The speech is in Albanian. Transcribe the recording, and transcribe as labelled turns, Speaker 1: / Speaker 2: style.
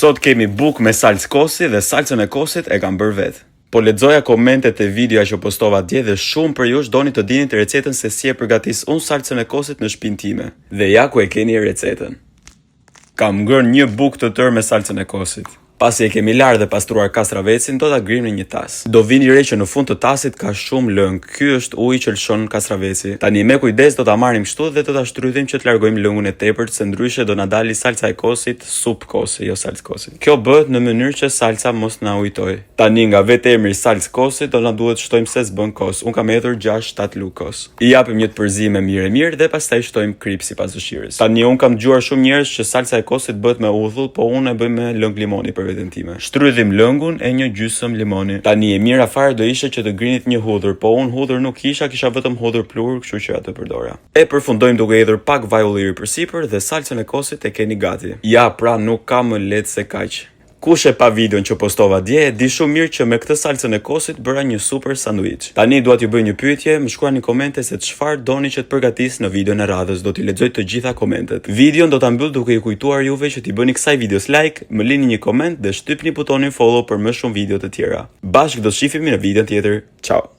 Speaker 1: Sot kemi bukë me salcë kosi dhe salcën e kosit e kam bërë vetë. Po lexoja komentet e videoja që postova dje dhe shumë për jush doni të dini të recetën se si e përgatis unë salcën e kosit në shtëpinë time. Dhe ja ku e keni recetën. Kam ngrënë një bukë të tërë me salcën e kosit. Pasi e kemi larë dhe pastruar kastravecin, do ta grim në një tas. Do vini re që në fund të tasit ka shumë lëng. Ky është uji që lëshon kastraveci. Tani me kujdes do ta marrim kështu dhe do ta shtrydhim që të largojmë lëngun e tepërt, se ndryshe do na dali salca e kosit, supë kosi, jo salcë kosi. Kjo bëhet në mënyrë që salca mos na ujtoj. Tani nga vetë emri salcë kosi do na duhet shtojmë se s'bën kos. Unë kam hedhur 6-7 lugë kos. I japim një të përzime mirë dhe pastaj shtojmë krip sipas dëshirës. Tani unë kam dëgjuar shumë njerëz që salca e kosit bëhet me udhull, po unë e bëj me lëng limoni për veten time. Shtrydhim lëngun e një gjysmë limoni. Tani e mira fare do ishte që të grinit një hudhër, po unë hudhër nuk kisha vetëm hudhër plur, kështu që atë përdora. E përfundojmë duke hedhur pak vaj ulliri përsipër dhe salcën e kosit e keni gati. Ja, pra nuk ka më lehtë se kaq. Kush e pa videon që postova dje, di shumë mirë që me këtë salcën e kosit bëra një super sanduiç. Tani dua t'ju bëj një pyetje, më shkruani në komente se çfarë doni që të përgatis në videon e radhës, do t'i lexoj të gjitha komentet. Videon do ta mbyll duke ju kujtuar juve që t'i bëni kësaj videos like, më lini një koment dhe shtypni butonin follow për më shumë video të tjera. Bashkë do të shihemi në videon tjetër. Ciao.